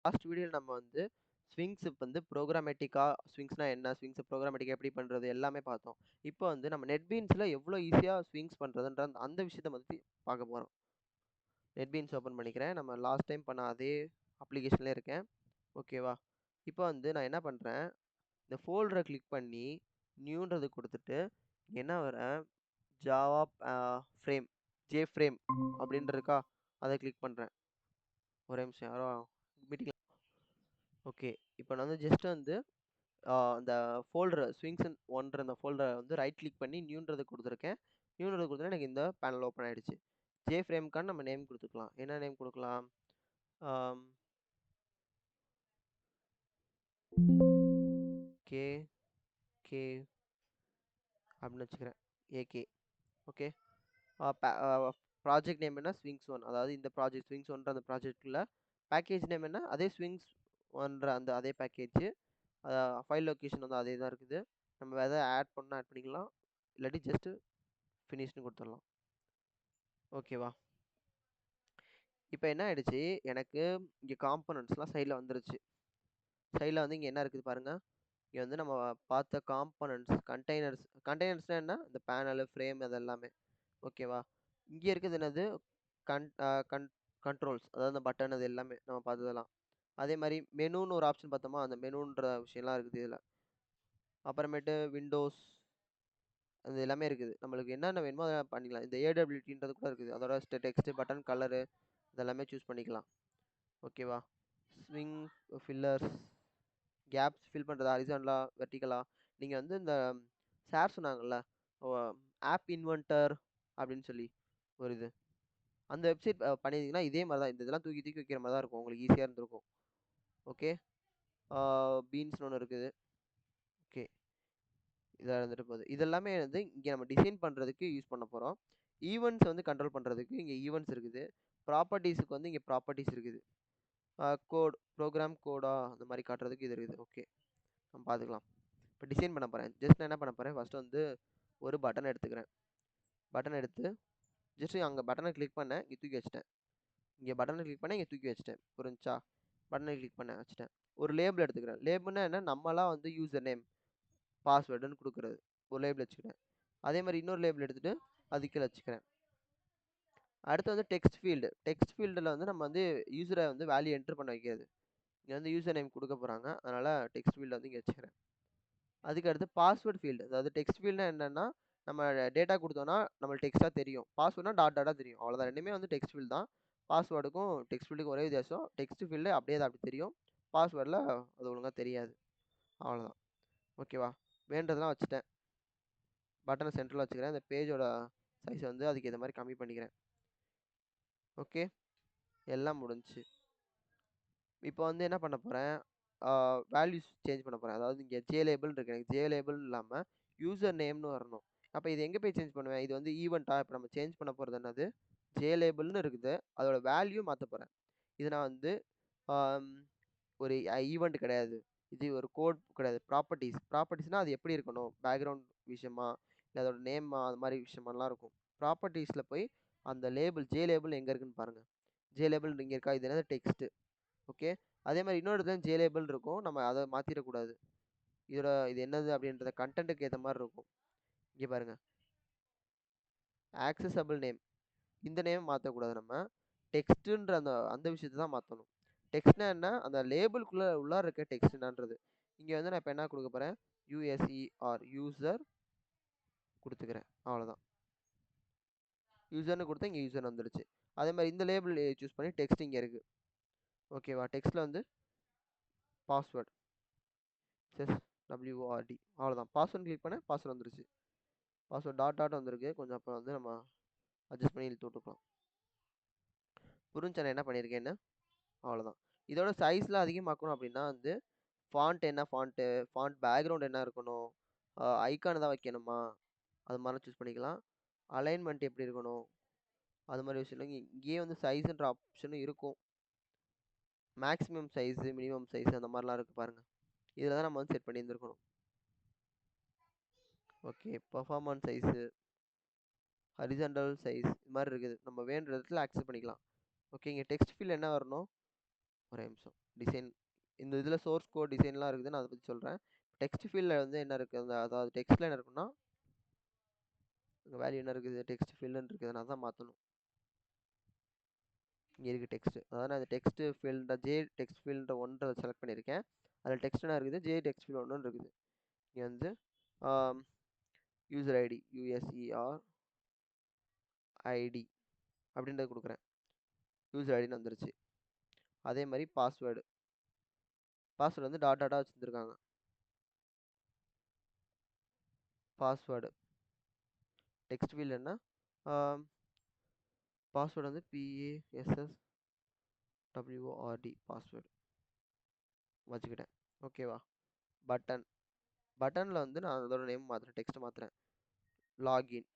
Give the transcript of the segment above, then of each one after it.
Last வீடியோல நம்ம வந்து ஸ்விங்ஸ் வந்து ப்ரோக்ராமேட்டிக்கா ஸ்விங்ஸ்னா என்ன? ஸ்விங்ஸ ப்ரோக்ராமேட்டிக்கா எப்படி பண்றது? எல்லாமே பார்த்தோம். இப்போ வந்து நம்ம நெட்பீன்ஸ்ல எவ்வளோ ஈஸியா ஸ்விங்ஸ் பண்றதுன்ற அந்த விஷயத்த பத்தி பார்க்க போறோம். நெட்பீன்ஸ் ஓப்பன் பண்ணிக்கிறேன். நம்ம லாஸ்ட் டைம் பண்ண அதே அப்ளிகேஷன்லயே இருக்கேன். ஓகேவா? இப்போ வந்து நான் என்ன பண்றேன், இந்த ஃபோல்டர கிளிக் பண்ணி நியூன்றது குடுத்துட்டு, என்ன வரேன் ஜாவா ஃப்ரேம், ஜேஃப்ரேம் அப்படின்னு இருக்கா? அத கிளிக் பண்றேன். ஒரே நிமிஷம் யாரோ மீட்டிங்ல ஓகே. இப்போ நான் வந்து ஜஸ்ட் வந்து அந்த ஃபோல்டர ஸ்விங்ஸ் அண்ட் ஒன்ற அந்த ஃபோல்டர வந்து ரைட் கிளிக் பண்ணி நியூன்றத குடுத்துருக்கேன். நியூன்றத குடுத்தோனே எனக்கு இந்த பேனல் ஓப்பன் ஆயிடுச்சு. ஜே ஃப்ரேம்க்கான நம்ம நேம் குடுத்துக்கலாம். என்ன நேம் குடுக்கலாம்? ஆம் கே கே அப்படின்னு வச்சுக்கிறேன். AK okay. ப்ராஜெக்ட் நேம் என்ன? Swings one. அதாவது இந்த ப்ராஜெக்ட் ஸ்விங்ஸ் ஒன்ற அந்த ப்ராஜெக்ட்ல பேக்கேஜ் நேம் என்ன? அதே ஸ்விங்ஸ் ஒன்ற அந்த அதே பேக்கேஜ். ஃபைல் லொகேஷன் வந்து அதே தான் இருக்குது. நம்ம வேற எதாவது ஆட் பண்ணா ஆட் பண்ணிக்கலாம். இல்லாட்டி ஜஸ்ட் ஃபினிஷ்ன்னு குடுத்துடலாம். ஓகேவா? இப்போ என்ன ஆயிடுச்சு, எனக்கு இங்க காம்போனன்ட்ஸ்லாம் சைடுல வந்துருச்சு. சைடுல வந்து இங்க என்ன இருக்குது பாருங்க. இங்க வந்து நம்ம பார்த்த காம்போனன்ட்ஸ், கண்டெய்னர்ஸ்னா என்ன? இந்த பேனலு, ஃப்ரேம் அது எல்லாமே. ஓகேவா? இங்க இருக்குது என்னது? கன் அ கன் கண்ட்ரோல்ஸ். அதாவது இந்த பட்டன் அது எல்லாமே நம்ம பார்த்ததெல்லாம். அதே மாரி மெனூன்னு ஒரு ஆப்ஷன் பார்த்தோமா, அந்த மெனூன்ற விஷயம்லாம் இருக்குது இதுல. அப்புறமேட்டு விண்டோஸ் அது எல்லாமே இருக்குது. நம்மளுக்கு என்னென்ன வேணுமோ அதெல்லாம் பண்ணிக்கலாம். இந்த ஏடபிள்யூடின்றது கூட இருக்குது. அதோட டெக்ஸ்ட், பட்டன், கலரு இதெல்லாமே சூஸ் பண்ணிக்கலாம். ஓகேவா? ஸ்விங், ஃபில்லர்ஸ், கேப்ஸ் ஃபில் பண்றது ஹாரிசான்டலா, வெர்டிகலா. நீங்க வந்து இந்த சார் சொன்னாங்கல்ல, ஓ ஆப் இன்வென்டர் அப்படின்னு சொல்லி ஒரு இது. அந்த வெப்சைட் பண்ணியிருந்தீங்கன்னா இதே மாரி தான். இந்த இதெல்லாம் தூக்கி தூக்கி வைக்கிற மாரி தான் இருக்கும். உங்களுக்கு ஈஸியா இருந்திருக்கும். ஓகே. பீன்ஸ்ன்னு ஒண்ணு இருக்குது. ஓகே. இதெல்லாம் இருந்துட்டு போகுது. இதெல்லாமே வந்து இங்க நம்ம டிசைன் பண்றதுக்கு யூஸ் பண்ண போறோம். ஈவென்ட்ஸ் வந்து கண்ட்ரோல் பண்றதுக்கு இங்க ஈவென்ட்ஸ் இருக்குது. ப்ராப்பர்ட்டீஸ்க்கு வந்து இங்க ப்ராப்பர்ட்டீஸ் இருக்குது. ப்ரோகிராம் கோடா அந்த மாரி காட்டுறதுக்கு இது இருக்குது. ஓகே. நம்ம பார்த்துக்கலாம். இப்போ டிசைன் பண்ண போறேன். ஜஸ்ட் நான் என்ன பண்ண போறேன், ஃபர்ஸ்ட் வந்து ஒரு பட்டன் எடுத்துக்கிறேன். பட்டன் எடுத்து ஜஸ்ட் அங்க பட்டன கிளிக் பண்ணேன். இங்க தூக்கி வச்சுட்டேன். இங்க பட்டன கிளிக் பண்ணேன். இங்க தூக்கி வச்சுட்டேன். புரிஞ்சுச்சா? பட்டன கிளிக் பண்ணேன் வச்சுட்டேன். ஒரு லேபிள் எடுத்துக்கிறேன். லேபிள்னா என்ன? நம்மளா வந்து யூசர் நேம், பாஸ்வேர்டுன்னு குடுக்குறது. ஒரு லேபிள் வச்சுக்கிறேன். அதே மாரி இன்னொரு லேபிள் எடுத்துட்டு அது கீழ வச்சுக்கிறேன். அடுத்து வந்து டெக்ஸ்ட் ஃபீல்டு. டெக்ஸ்ட் ஃபீல்டுல வந்து நம்ம வந்து யூசர வந்து வேல்யூ என்டர் பண்ண வைக்கிறது. இங்க வந்து யூசர் நேம் குடுக்க போறாங்க. அதனால டெக்ஸ்ட் ஃபீல்ட வந்து இங்க வச்சுக்கிறேன். அதுக்கு அடுத்து பாஸ்வேர்ட் ஃபீல்டு. அதாவது டெக்ஸ்ட் ஃபீல்ட்னா என்னன்னா, நம்ம டேட்டா குடுத்தோம்னா நம்மளுக்கு டெக்ஸ்ட்டா தெரியும். பாஸ்வேர்ட்னா டாட் டாட்டா தெரியும். அவ்வளோதான். 2மே வந்து டெக்ஸ்ட் ஃபீல்ட் தான். பாஸ்வேர்டுக்கும் டெக்ஸ்ட் ஃபீல்டுக்கும் ஒரே வித்தியாசம். டெக்ஸ்ட் ஃபீல்டு அப்படியே அது அப்படி தெரியும். பாஸ்வேர்ட்ல அது ஒழுங்கா தெரியாது. அவ்வளோதான். ஓகேவா? வேண்டதெல்லாம் வச்சுட்டேன். பட்டன சென்டர்ல வச்சுக்கிறேன். இந்த பேஜோட சைஸ் வந்து அதுக்கு ஏத்த மாரி கம்மி பண்ணிக்கிறேன். ஓகே. எல்லாம் முடிஞ்சுச்சு. இப்போ வந்து என்ன பண்ண போறேன், வேல்யூஸ் சேஞ்ச் பண்ண போறேன். அதாவது இங்க ஜே லேபிள் இருக்கு. எனக்கு ஜே லேபிள் இல்லாம யூசர் நேம்னு வரணும். அப்ப இது எங்க போய் சேஞ்ச் பண்ணுவேன்? இது வந்து ஈவென்ட்டா? இப்ப நம்ம சேஞ்ச் பண்ண போறது என்னது? ஜே லேபிள்னு இருக்குது. அதோட வேல்யூ மாத்த போறேன். இது நான் வந்து ஆம், ஒரு ஈவென்ட் கிடையாது. இது ஒரு கோட் கிடையாது. ப்ராப்பர்ட்டீஸ். ப்ராப்பர்ட்டீஸ்னா அது எப்படி இருக்கணும்? பேக்கிரவுண்ட் விஷயமா? இல்ல அதோட நேமா? அது மாரி விஷயமாலாம் இருக்கும். ப்ராப்பர்ட்டீஸ்ல போய் அந்த லேபிள் ஜே லேபிள் எங்க இருக்குன்னு பாருங்க. ஜே லேபிள் இங்க இருக்கா? இது என்னது? டெக்ஸ்ட். ஓகே. அதே மாரி இன்னொரு இடத்துல ஜே லேபிள் இருக்கும். நம்ம அத மாத்திறக்கூடாது. இது என்னது அப்படின்றத கன்டென்ட்க்கு ஏத்த மாரி இருக்கும். இங்க பாருங்க. Accessible name. இந்த நேம் மாத்தக்கூடாது நம்ம. டெக்ஸ்ட்ன்ற அந்த அந்த விஷயத்த தான் மாத்தணும். டெக்ஸ்ட்னா என்ன? அந்த லேபிள்குள்ள உள்ளார இருக்க டெக்ஸ்ட் என்னன்றது. இங்க வந்து நான் இப்ப என்ன குடுக்க போறேன்? யூஎஸ்இஆர் யூசர் குடுத்துக்கிறேன். அவ்வளோதான். யூசர்ன்னு குடுத்தா இங்க யூசர் வந்துருச்சு. அதே மாரி இந்த லேபிள் சூஸ் பண்ணி டெக்ஸ்ட் இங்க இருக்கு. ஓகேவா? டெக்ஸ்ட்ல வந்து பாஸ்வேர்ட். SWORD அவ்வளோதான். பாஸ்வேர்ட் கிளிக் பண்ணேன். பாஸ்வேர்ட் வந்துருச்சு. பாஸ்வேர்ட் டாட் டாட் வந்திருக்கு. கொஞ்சம் அப்புறம் வந்து நம்ம அட்ஜஸ்ட் பண்ணி இழுத்து விட்டுக்கலாம். புரிஞ்சா நான் என்ன பண்ணியிருக்கேன்னு? அவ்வளோதான். இதோட சைஸ்லாம் அதிகமாக்கணும் அப்படின்னா வந்து ஃபாண்ட் என்ன ஃபாண்ட்டு, ஃபாண்ட் பேக்ரவுண்ட் என்ன இருக்கணும், ஐகான் எதாவது வைக்கணுமா, அது மாதிரிலாம் சூஸ் பண்ணிக்கலாம். அலைன்மெண்ட் எப்படி இருக்கணும், அது மாதிரி விஷயம்லாம் இங்கேயே வந்து சைஸ்ன்ற ஆப்ஷனும் இருக்கும். மேக்ஸிமம் சைஸு, மினிமம் சைஸ் அந்த மாதிரிலாம் இருக்கு பாருங்க. இதில் தான் நம்ம வந்து செட் பண்ணி இருந்திருக்கணும். Okay. Performance size, horizontal size இது மாதிரி இருக்குது. நம்ம வேணுன்ற இடத்துல அக்செப்ட் பண்ணிக்கலாம். ஓகே. இங்கே டெக்ஸ்ட் ஃபீல்ட் என்ன வரணும்? ஒரே நிமிஷம். டிசைன் இந்த இதில சோர்ஸ் கோட் டிசைன்லாம் இருக்குது. நான் அத பத்தி சொல்றேன். டெக்ஸ்ட் ஃபீல்ட்ல வந்து என்ன இருக்கு, அதாவது டெக்ஸ்ட்ல என்ன இருக்குன்னா, இங்க வேல்யூ என்ன இருக்குது, டெக்ஸ்ட் ஃபீல்டுன்னு இருக்குது. நான் அதான் மாத்தணும். இங்க இருக்கு டெக்ஸ்ட். அதாவது நான் டெக்ஸ்ட் ஃபீல்ட ஜே டெக்ஸ்ட் ஃபீல்ட 1 செலக்ட் பண்ணியிருக்கேன். அதில டெக்ஸ்ட் என்ன இருக்குது, ஜே டெக்ஸ்ட் ஃபீல்ட் 1ன்னு இருக்குது. இங்க வந்து ஆம் யூசர் ஐடி யுஎஸ்இஆர் ஐடி அப்படின்றத குடுக்குறேன். யூசர் ஐடின்னு வந்துருச்சு. அதே மாரி பாஸ்வேர்டு. பாஸ்வேர்டு வந்து டாட் டாட்டா வச்சிருந்திருக்காங்க. பாஸ்வேர்டு. டெக்ஸ்ட் ஃபீல்ட் என்ன, ஆம் பாஸ்வேர்டு வந்து PASSWORD பாஸ்வேர்டு வச்சுக்கிட்டேன். ஓகேவா? பட்டன். பட்டன்ல வந்து நான் அதோட நேம் மாத்துறேன். டெக்ஸ்ட் மாத்துறேன். லாகின்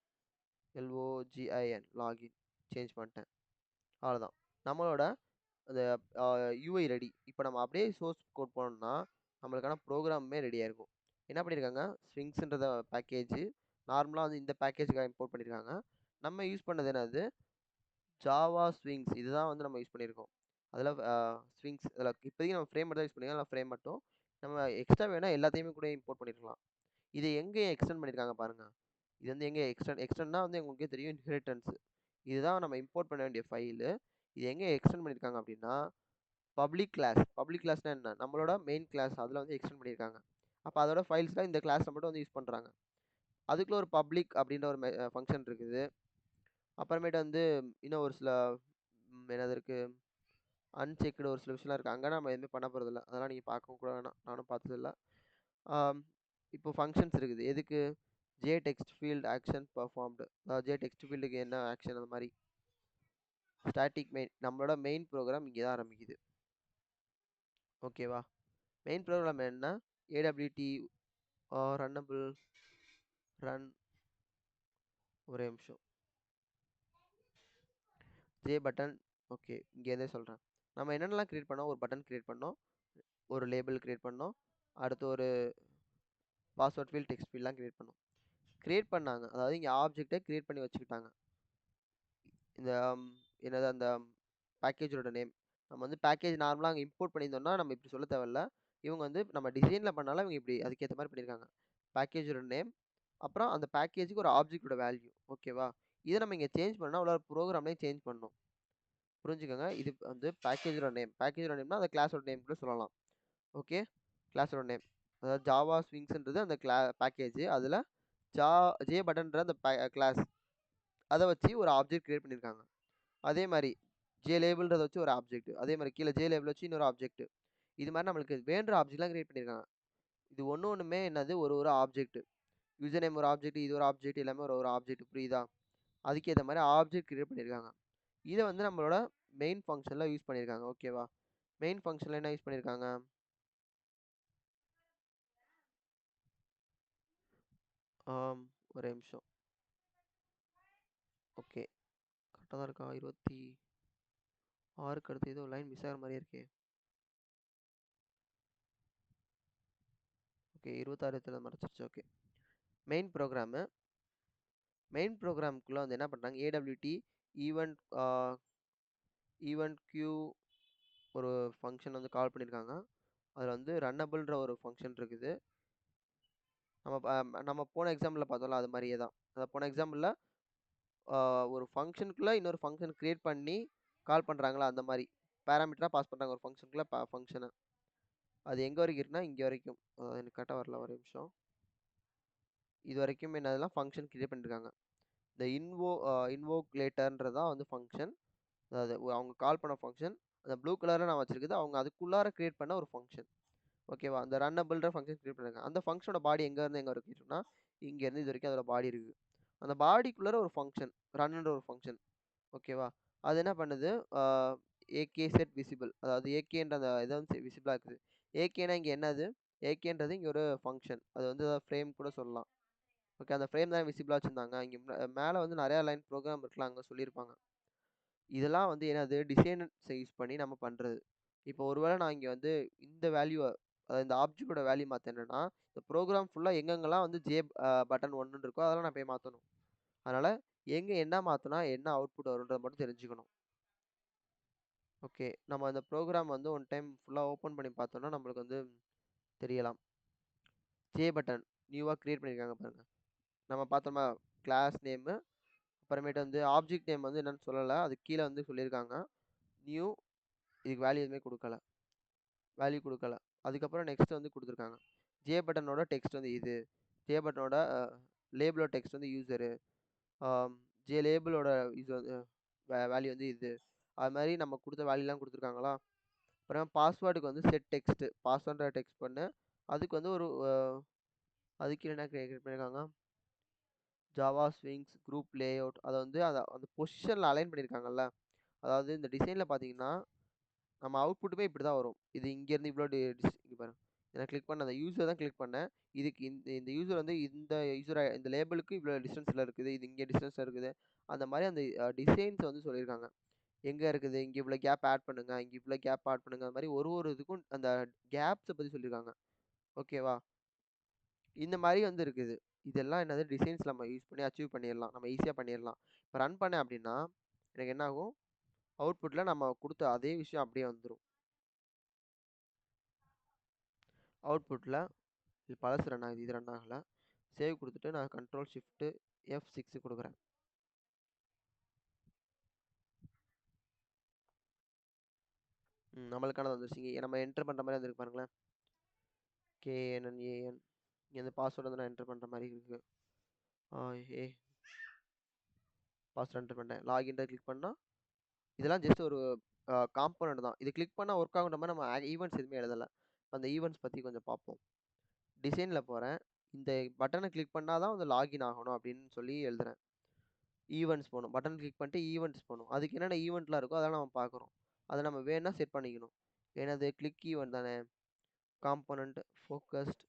LOGIN லாகின் சேஞ்ச் பண்ணிட்டேன். அவ்வளோதான். நம்மளோட அந்த யூஐ ரெடி. இப்போ நம்ம அப்படியே சோர்ஸ் கோட் போனோம்னா, நம்மளுக்கான ப்ரோக்ராமுமே ரெடியா இருக்கும். என்ன பண்ணியிருக்காங்க, ஸ்விங்ஸ்ன்றத பேக்கேஜ் நார்மலா வந்து இந்த பேக்கேஜ்க்காக இம்போர்ட் பண்ணியிருக்காங்க. நம்ம யூஸ் பண்ணது என்னது, ஜாவா ஸ்விங்ஸ் இதுதான் வந்து நம்ம யூஸ் பண்ணியிருக்கோம். அதில் ஸ்விங்ஸ் அதில் இப்போதைக்கு நம்ம ஃப்ரேம் மட்டும் தான் யூஸ் பண்ணிக்கலாம். இல்லை ஃப்ரேம் மட்டும் நம்ம எக்ஸ்ட்ரா வேணால் எல்லாத்தையுமே கூட இம்போர்ட் பண்ணியிருக்கலாம். இதை எங்கே எக்ஸ்டெண்ட் பண்ணியிருக்காங்க பாருங்க. இது வந்து எங்கே எக்ஸ்டெண்ட்னா வந்து உங்களுக்கே தெரியும், இன்ஹெரிட்டன்ஸ். இதுதான் நம்ம இம்போர்ட் பண்ண வேண்டிய ஃபைலு. இது எங்கே எக்ஸ்டெண்ட் பண்ணியிருக்காங்க அப்படின்னா, பப்ளிக் கிளாஸ். பப்ளிக் கிளாஸ்னா என்ன, நம்மளோட மெயின் கிளாஸ் அதில் வந்து எக்ஸ்டெண்ட் பண்ணியிருக்காங்க. அப்போ அதோட ஃபைல்ஸ்லாம் இந்த கிளாஸில் மட்டும் வந்து யூஸ் பண்ணுறாங்க. அதுக்குள்ள ஒரு பப்ளிக் அப்படின்ற ஒரு ஃபங்க்ஷன் இருக்குது. அப்புறமேட்டு வந்து இன்னும் ஒரு சில என்னது இருக்கு, அன்செக்டு ஒரு சில விஷயம்லாம் இருக்குது. அங்கே நம்ம எதுவுமே பண்ண போகிறதில்ல. அதெல்லாம் நீங்கள் பார்க்கவும் கூட வேணாம். நானும் பார்த்ததில்ல. இப்போ ஃபங்க்ஷன்ஸ் இருக்குது. எதுக்கு, J text field action performed. அதாவது ஜே டெக்ஸ்ட் ஃபீல்டுக்கு என்ன ஆக்ஷன் அந்த மாதிரி. Static main. நம்மளோட மெயின் ப்ரோக்ராம் இங்கே தான் ஆரம்பிக்குது. ஓகேவா? மெயின் ப்ரோக்ராம் என்ன, ஏடபிள்யூடி ரன்னபிள் ரன். ஒரே நிமிஷம். J button. ஓகே, இங்கேருந்தே சொல்கிறேன். நம்ம என்னென்னலாம் க்ரியேட் பண்ணோம், ஒரு பட்டன் க்ரியேட் பண்ணோம், ஒரு லேபிள் க்ரியேட் பண்ணோம், அடுத்து ஒரு பாஸ்வேர்ட் ஃபீல்ட் டெக்ஸ்ட் ஃபீல்ட்லாம் க்ரியேட் பண்ணோம். க்ரியேட் பண்ணாங்க, அதாவது இங்கே ஆப்ஜெக்டை க்ரியேட் பண்ணி வச்சுக்கிட்டாங்க. இந்த என்னது அந்த பேக்கேஜோட நேம். நம்ம வந்து பேக்கேஜ் நார்மலாக அங்கே இம்போர்ட் பண்ணியிருந்தோம்னா நம்ம இப்படி சொல்ல தேவையில்ல. இவங்க வந்து நம்ம டிசைனில் பண்ணாலும் இவங்க இப்படி அதுக்கேற்ற மாதிரி பண்ணியிருக்காங்க. பேக்கேஜோட நேம், அப்புறம் அந்த பேக்கேஜுக்கு ஒரு ஆப்ஜெக்டோட வேல்யூ. ஓகேவா? இதை நம்ம இங்கே சேஞ்ச் பண்ணால் அவ்வளோ ப்ரோக்ராம்லேயே சேஞ்ச் பண்ணணும். புரிஞ்சுக்கோங்க. இது வந்து பேக்கேஜோட நேம். பேக்கேஜோட நேம்னா அந்த கிளாஸோட நேம் கூட சொல்லலாம். ஓகே, கிளாஸோட நேம். அதாவது ஜாவா ஸ்விங்ஸ்ன்றது அந்த பேக்கேஜ். அதில் ஜே பட்டன்ற அந்த கிளாஸ், அதை வச்சு ஒரு ஆப்ஜெக்ட் கிரியேட் பண்ணியிருக்காங்க. அதே மாதிரி ஜே லேபிள்ன்றத வச்சு ஒரு ஆப்ஜெக்ட், அதே மாதிரி கீழே ஜே லேபிள் வச்சு இன்னொரு ஆப்ஜெக்ட். இது மாதிரி நம்மளுக்கு வேண்ட ஆப்ஜெக்ட்லாம் கிரியேட் பண்ணியிருக்காங்க. இது ஒன்றுமே என்னது, ஒரு ஒரு ஆப்ஜெக்ட். யூசர் நேம் ஒரு ஆப்ஜெக்ட், இது ஒரு ஆப்ஜெக்ட், எல்லாமே ஒரு ஒரு ஆப்ஜெக்ட். புரியுதா? அதுக்கேற்ற மாதிரி ஆப்ஜெக்ட் கிரியேட் பண்ணியிருக்காங்க. இதை வந்து நம்மளோட மெயின் ஃபங்க்ஷனில் யூஸ் பண்ணியிருக்காங்க. ஓகேவா? மெயின் ஃபங்க்ஷனில் என்ன யூஸ் பண்ணியிருக்காங்க, ஒரே நிமிஷம். ஓகே, கரெக்டாக தான் இருக்கா? 26க்கு அடுத்து ஏதோ லைன் மிஸ் ஆகிற மாதிரியே இருக்கே. ஓகே, 26 மறைச்சிருச்சு. Okay, main program. மெயின் ப்ரோக்ராமுக்குள்ளே வந்து என்ன பண்ணுறாங்க, ஏடபிள்யூடி ஈவெண்ட் ஈவெண்ட் கியூ ஒரு ஃபங்க்ஷன் வந்து கால் பண்ணியிருக்காங்க. அதில் வந்து ரன்னபிள்ன்ற ஒரு ஃபங்க்ஷன் இருக்குது. நம்ம போன எக்ஸாம்பிளில் பார்த்தோம்ல, அது மாதிரியே தான். போன எக்ஸாம்பிளில் ஒரு ஃபங்க்ஷனுக்குள்ளே இன்னொரு ஃபங்க்ஷன் க்ரியேட் பண்ணி கால் பண்ணுறாங்களா, அந்த மாதிரி பேராமீட்டராக பாஸ் பண்ணுறாங்க ஒரு ஃபங்க்ஷனுக்குள்ளே ஃபங்க்ஷனை. அது எங்கே வரைக்கும் இருக்குன்னா இங்கே வரைக்கும். எனக்கு கரெக்டாக வரல, ஒரு நிமிஷம். இது வரைக்கும் என்னதெல்லாம் ஃபங்க்ஷன் க்ரியேட் பண்ணியிருக்காங்க. இந்த இன்வோக் லேட்டர்ன்றதான் வந்து ஃபங்க்ஷன். அதாவது அவங்க கால் பண்ண ஃபங்க்ஷன். அந்த ப்ளூ கலரில் நான் வச்சிருக்குது அவங்க அதுக்குள்ளார க்ரியேட் பண்ண ஒரு ஃபங்க்ஷன். ஓகேவா? அந்த ரன்னபிள்ன்ற ஃபங்க்ஷன் க்ரியேட் பண்ணிருக்காங்க. அந்த ஃபங்க்ஷனோட பாடி எங்கேருந்து எங்கே வரைக்கும் இருக்குன்னா, இங்கேருந்து இது வரைக்கும் அதோட பாடி இருக்குது. அந்த பாடிக்குள்ளார ஒரு ஃபங்க்ஷன், ரன்ன்ற ஒரு ஃபங்க்ஷன். ஓகேவா? அது என்ன பண்ணுது, ஏகே செட் விசிபிள், அதாவது ஏகேன்ற அந்த இதை வந்து விசிபிளாக இருக்குது. ஏகேனா இங்கே என்னது, ஏகேன்றது இங்கே ஒரு ஃபங்க்ஷன். அது வந்து ஃப்ரேம் கூட சொல்லலாம். ஓகே, அந்த ஃப்ரேம் தான் விசிபிளாக வச்சுருந்தாங்க. இங்கே மேலே வந்து நிறையா லைன் ப்ரோக்ராம் இருக்கலாம், அங்கே சொல்லியிருப்பாங்க. இதெல்லாம் வந்து என்னது, டிசைனர்ஸ் யூஸ் பண்ணி நம்ம பண்ணுறது. இப்போ ஒருவேளை நான் இங்கே வந்து இந்த வேல்யூவை, இந்த ஆப்ஜெக்டோட வேல்யூ மாற்றினேன்னா, இந்த ப்ரோக்ராம் ஃபுல்லாக எங்கெங்கெல்லாம் வந்து ஜே பட்டன் 1 இருக்கோ அதெல்லாம் நான் போய் மாற்றணும். அதனால் எங்கே என்ன மாற்றினா என்ன அவுட்புட் வரும்ன்றதை மட்டும் தெரிஞ்சுக்கணும். ஓகே. நம்ம அந்த ப்ரோகிராம் வந்து ஒன் டைம் ஃபுல்லா ஓப்பன் பண்ணி பார்த்தோம்னா, நம்மளுக்கு வந்து தெரியலாம். ஜே பட்டன் நியூவா கிரியேட் பண்ணியிருக்காங்க பாருங்க. நம்ம பார்த்தோமா கிளாஸ் நேமு, அப்புறமேட்டு வந்து ஆப்ஜெக்ட் நேம் வந்து என்னன்னு சொல்லல. அதுக்கு கீழ வந்து சொல்லியிருக்காங்க. நியூ இதுக்கு வேல்யூ எதுவுமே குடுக்கல. வேல்யூ குடுக்கல. அதுக்கப்புறம் நெக்ஸ்ட் வந்து குடுத்துருக்காங்க. ஜே பட்டனோட டெக்ஸ்ட் வந்து இது. ஜே பட்டனோட லேபிளோட டெக்ஸ்ட் வந்து யூசரு. ஜே லேபிளோட இது வந்து வேல்யூ வந்து இது. அது மாரி நம்ம குடுத்த வேல்யூலாம் குடுத்துருக்காங்களா? அப்புறம் பாஸ்வேர்டுக்கு வந்து செட் டெக்ஸ்ட். பாஸ்வேர்ட்ன்ற டெக்ஸ்ட் பண்ணு. அதுக்கு வந்து ஒரு அதுக்கு என்ன கிரியேட் பண்ணியிருக்காங்க? ஜாவா ஸ்விங்ஸ் குரூப் லேஅவுட் அத வந்து அந்த பொசிஷன்ல அலைன் பண்ணியிருக்காங்கல்ல. அதாவது இந்த டிசைன்ல பார்த்தீங்கன்னா, நம்ம அவுட்புட்டுமே இப்படி தான் வரும். இது இங்கேருந்து இவ்வளோ இங்க பாருங்க. நான் கிளிக் பண்ண அந்த யூசர் தான் கிளிக் பண்ணேன். இதுக்கு இந்த இந்த யூசர் வந்து இந்த லேபிளுக்கு இவ்வளோ டிஸ்டன்ஸ்ல இருக்குது. இது இங்கே டிஸ்டன்ஸ்ல இருக்குது. அந்த மாரி அந்த டிசைன்ஸ் வந்து சொல்லியிருக்காங்க. எங்க இருக்குது? இங்க இவ்வளோ கேப் ஆட் பண்ணுங்க. இங்க இவ்வளோ கேப் ஆட் பண்ணுங்க. அந்த மாரி ஒரு ஒரு இதுக்கும் அந்த கேப்ஸ பத்தி சொல்லியிருக்காங்க. ஓகேவா? இந்த மாரி வந்து இருக்குது. இதெல்லாம் என்னது டிசைன்ஸ் நம்ம யூஸ் பண்ணி அச்சீவ் பண்ணிறலாம். நம்ம ஈஸியா பண்ணிறலாம். இப்ப ரன் பண்ணேன் அப்படின்னா, எனக்கு என்ன ஆகும்? அவுட்புட்ல நம்ம குடுத்த அதே விஷயம் அப்படியே வந்துரும். அவுட்புட்ல இது பழசு ரன் ஆகுது. இது ரன் ஆகல. சேவ் குடுத்துட்டு நான் கண்ட்ரோல் ஷிஃப்ட் F6 குடுக்குறேன். நம்மளுக்கானது வந்துருச்சு. இங்க நம்ம என்டர் பண்ற மாரி வந்திருக்கு பாருங்களேன். KNNAN இங்க இந்த பாஸ்வேர்ட் வந்து நான் என்டர் பண்ற மாரி இருக்கு. ஏ பாஸ்வேர்ட் என்டர் பண்ணிட்டேன். லாகின்ல கிளிக் பண்ணா இதெல்லாம் ஜஸ்ட் ஒரு காம்போனன்ட் தான். இது கிளிக் பண்ணா ஒர்க் ஆகுன்ற மாரி நம்ம ஈவென்ட்ஸ் எதுவுமே எழுதல. அந்த ஈவென்ட்ஸ் பத்தி கொஞ்சம் பார்ப்போம். டிசைன்ல போறேன். இந்த பட்டன கிளிக் பண்ணா தான் வந்து லாகின் ஆகணும் அப்படின்னு சொல்லி எழுதுறேன். ஈவென்ட்ஸ் போணும். பட்டன் கிளிக் பண்ணிட்டு ஈவென்ட்ஸ் போணும். அதுக்கு என்னென்ன ஈவென்ட்லாம் இருக்கோ அதெல்லாம் நம்ம பார்க்குறோம். அத நம்ம வேணும்னா செட் பண்ணிக்கணும். என்னது கிளிக் ஈவென்ட் தானே. காம்போனன்ட் ஃபோக்கஸ்ட்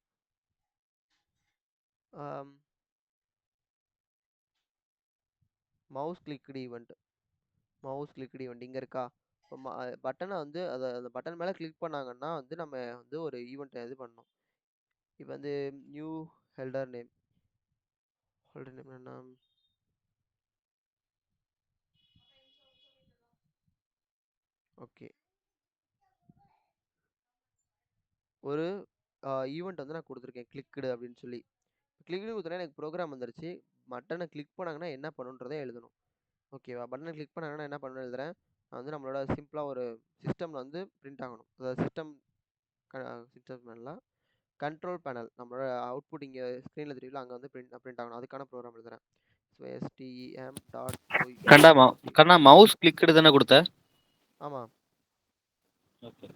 ஆம், mouse clicked event. Mouse clicked event இங்க இருக்கா? இப்போ பட்டன வந்து அந்த பட்டன் மேல கிளிக் பண்ணாங்கன்னா வந்து நம்ம வந்து ஒரு ஈவென்ட் இது பண்ணணும். இப்போ வந்து நியூ ஹெல்டர் நேம். ஹோல்டர் நேம் என்ன? ஓகே. ஒரு ஈவென்ட் வந்து நான் குடுத்துருக்கேன். கிளிக்டு அப்படின்னு சொல்லி. கிளிக்டு குடுத்தோனே எனக்கு ப்ரோகிராம் வந்துருச்சு. பட்டன கிளிக் பண்ணாங்கன்னா என்ன பண்ணணுன்றத எழுதணும். ஓகேவா? பட்டன கிளிக் பண்ணாங்கன்னா என்ன பண்ணணும்னு எழுதுறேன். நான் வந்து நம்மளோட சிம்பிளா ஒரு சிஸ்டம்ல வந்து பிரிண்ட் ஆகணும். அதாவது சிஸ்டம் மேல கண்ட்ரோல் பேனல் நம்மளோட அவுட்புட் இங்க ஸ்க்ரீன்ல தெரியுதுல அங்க வந்து பிரிண்ட் ஆகணும். அதுக்கான ப்ரோகிராம் எழுதுறேன். ஸோ கண்டா STEM.out கண்ணா மவுஸ் கிளிக்டு தானே கொடுத்த? ஆமா. ஓகே.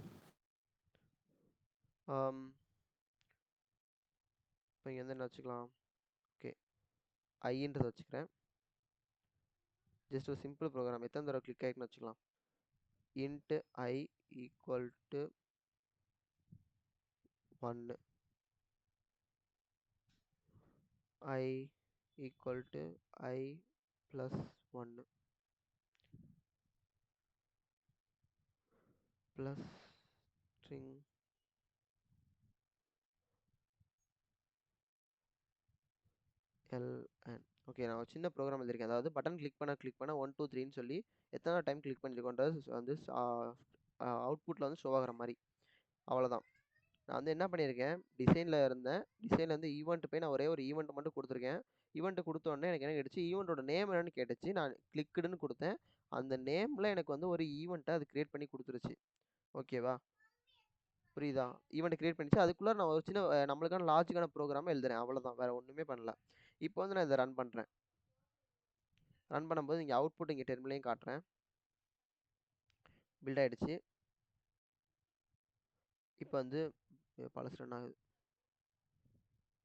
ஆம், இப்போ இங்க வந்து என்ன வச்சுக்கலாம்? ஓகே. ஐன்றத வச்சுக்கிறேன். ஜஸ்ட் ஒரு சிம்பிள் ப்ரோகிராம். எத்தனை தடவை கிளிக் ஆகிருக்குன்னு வச்சுக்கலாம். Int I equal to 1 I equal to I plus 1 plus string LN. Okay, நான் ஒரு சின்ன ப்ரோக்ராம் எழுதியிருக்கேன். அதாவது பட்டன் கிளிக் பண்ண 1 2 3ன்னு சொல்லி எத்தனை டைம் கிளிக் பண்ணியிருக்கோன்றது வந்து அவுட்புட்டில் வந்து ஷோ ஆகிற மாதிரி. அவ்வளோதான். நான் வந்து என்ன பண்ணியிருக்கேன், டிசைனில் இருந்தேன். டிசைனில் வந்து ஈவெண்ட் போய் நான் ஒரே ஒரு ஈவெண்ட் மட்டும் கொடுத்துருக்கேன். ஈவெண்ட் கொடுத்த உடனே எனக்கு என்ன கேட்டுச்சு, ஈவெண்ட்டோட நேம் என்னன்னு கேட்டுச்சு. நான் கிளிக்குடுன்னு கொடுத்தேன். அந்த நேமில் எனக்கு வந்து ஒரு ஈவெண்ட்டை அது கிரியேட் பண்ணி கொடுத்துருச்சு. ஓகேவா? புரியுதா? ஈவெண்ட் கிரியேட் பண்ணிச்சு. அதுக்குள்ள நான் ஒரு சின்ன நம்மளுக்கான லாஜிக்கான ப்ரோக்ராம் எழுதுறேன். அவ்வளோதான், வேற ஒன்றுமே பண்ணல. இப்போ வந்து நான் இதை ரன் பண்ணுறேன். ரன் பண்ணும்போது இங்கே அவுட்புட் இங்கே டெர்மினலையும் காட்டுறேன். பில்ட் ஆயிடுச்சு. இப்போ வந்து பழசு ரன் ஆகுது.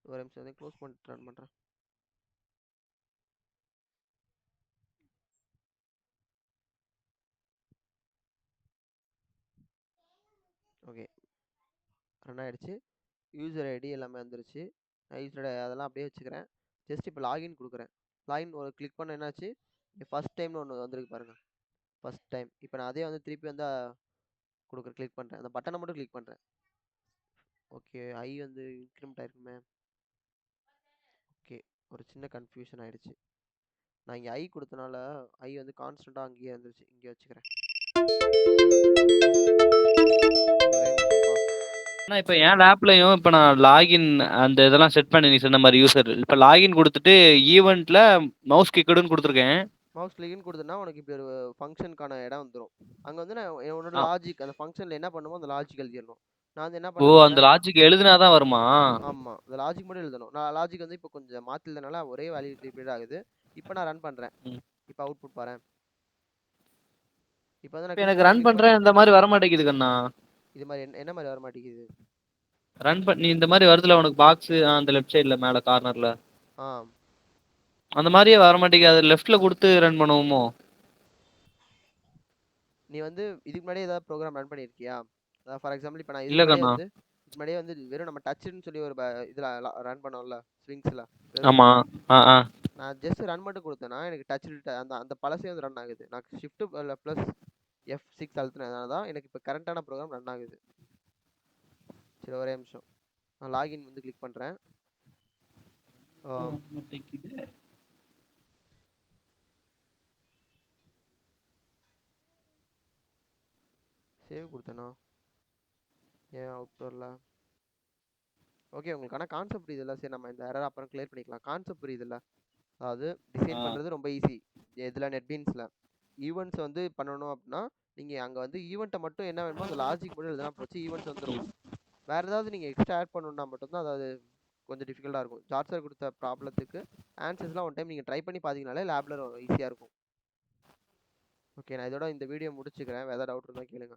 ஒரு நிமிஷம் வந்து க்ளோஸ் பண்ணிட்டு ரன் பண்ணுறேன். ஓகே, ரன் ஆயிடுச்சு. யூசர் ஐடி எல்லாமே வந்துருச்சு. யூசர் அதெல்லாம் அப்படியே வச்சுக்கிறேன். ஜஸ்ட் இப்போ லாகின் கொடுக்குறேன். லாகின் ஒரு கிளிக் பண்ண என்னாச்சு, ஃபர்ஸ்ட் டைம்னு ஒன்று வந்திருக்கு பாருங்க. First time. இப்போ நான் அதே வந்து திருப்பி வந்து கிளிக் பண்ணுறேன். அந்த பட்டனை மட்டும் கிளிக் பண்ணுறேன். ஓகே, ஐ வந்து இன்க்ரிமெண்ட் ஆயிருக்குமே. ஓகே, ஒரு சின்ன கன்ஃபியூஷன் ஆயிடுச்சு. நான் இங்கே ஐ கொடுத்தனால ஐ வந்து கான்ஸ்டண்ட்டாக அங்கேயே இருந்துருச்சு. இங்கே வச்சுக்கிறேன். ஒரே நிமிஷம்ப்பா. ஆனா இப்ப என் லேப்லயும் இப்ப நான் லாகின் அந்த இதெல்லாம் செட் பண்ணி நீ சொன்ன மாதிரி யூசர் இப்ப லாகின் கொடுத்துட்டு ஈவென்ட்ல மவுஸ் கிக்குடுன்னு கொடுத்துருக்கேன். மவுஸ் கிளிக்னு கொடுத்தனா உனக்கு இப்படி ஒரு ஃபங்க்ஷனுக்கான இடம் வந்துரும். அங்க வந்து நான் உன்னோட ஆ. லாஜிக் அந்த ஃபங்க்ஷன்ல என்ன பண்ணுமோ அந்த லாஜிக் எழுதிடணும். நான் வந்து என்ன ஓ, பண்ண அந்த போறேன். லாஜிக் எழுதுனாதான் வருமா? ஆமா. அந்த லாஜிக் மட்டும் எழுதணும். நான் லாஜிக் வந்து இப்போ கொஞ்சம் மாத்தி எழுதுனனால ஒரே வேல்யூ ரிப்பீட் ஆகுது. இப்போ நான் ரன் பண்றேன். ம். இப்போ அவுட்புட் பாரேன். இப்போ வந்து நான் இப்ப எனக்கு கிளிக் ரன் கிளிக் பண்றேன் பண்றேன். இந்த மாதிரி வர மாட்டேங்குது கண்ணா. இது மாதிரி என்ன மாதிரி வர மாட்டேங்குது? நீ இந்த மாதிரி வருதுல உனக்கு பாக்ஸ் அந்த லெஃப்ட் சைடுல மேல கார்னர்ல ஆ அந்த மாதிரியே வர மாட்டேங்குது. அது லெஃப்ட்ல கொடுத்து ரன் பண்ணுவோமோ? நீ வந்து இதுக்கு முன்னாடி ஏதாவது ப்ரோக்ராம் ரன் பண்ணியிருக்கியா? அதாவது ஃபார் எக்ஸாம்பிள் இப்போ நான் இல்ல கண்ணா. இதுக்கு முன்னாடியே வந்து வெறும் நம்ம டச்சுன்னு சொல்லி ஒரு இதில் ரன் பண்ணோம்ல ஸ்விங்ஸில் வெறும். ஆமா. ஆ ஆ நான் ஜஸ்ட் ரன் மட்டும் கொடுத்தேன்னா எனக்கு டச் அந்த அந்த பழசே வந்து ரன் ஆகுது. நான் ஷிஃப்ட் ப்ளஸ் F6 அழுத்தினதுனால தான் எனக்கு இப்போ கரண்டான ப்ரோக்ராம் ரன் ஆகுது. சரி ஒரே நிமிஷம். நான் லாகின் வந்து கிளிக் பண்ணுறேன். சேவ் கொடுத்தேனா? ஏன் அவுட் வரல? ஓகே, உங்களுக்கு ஆனால் கான்செப்ட் புரியுதுல்ல? சரி நம்ம இந்த எரர் அப்புறம் கிளியர் பண்ணிக்கலாம். கான்செப்ட் புரியுதுல்ல? அதாவது டிசைன் பண்ணுறது ரொம்ப ஈஸி. இதில் நெட்பீன்ஸில் ஈவெண்ட்ஸ் வந்து பண்ணணும் அப்படின்னா நீங்கள் அங்கே வந்து ஈவெண்ட்டை மட்டும் என்ன வேணுமோ அந்த லாஜிக் மட்டும் எழுதுனா போச்சு, ஈவெண்ட்ஸ் வந்துடும். வேறு ஏதாவது நீங்கள் எக்ஸ்ட்ரா ஆட் பண்ணணுன்னா மட்டும்தான் அதாவது கொஞ்சம் டிஃபிகல்ட்டாக இருக்கும். ஜார்ஜ் சார் கொடுத்த ப்ராப்ளத்துக்கு ஆன்சர்ஸ்லாம் ஒன் டைம் நீங்கள் ட்ரை பண்ணி பார்த்தீங்கனாலே லேபில் ஈஸியாக இருக்கும். ஓகே, நான் இதோட இந்த வீடியோ முடிச்சுக்கிறேன். வேறு ஏதாவது டவுட் இருந்தால் கேளுங்க.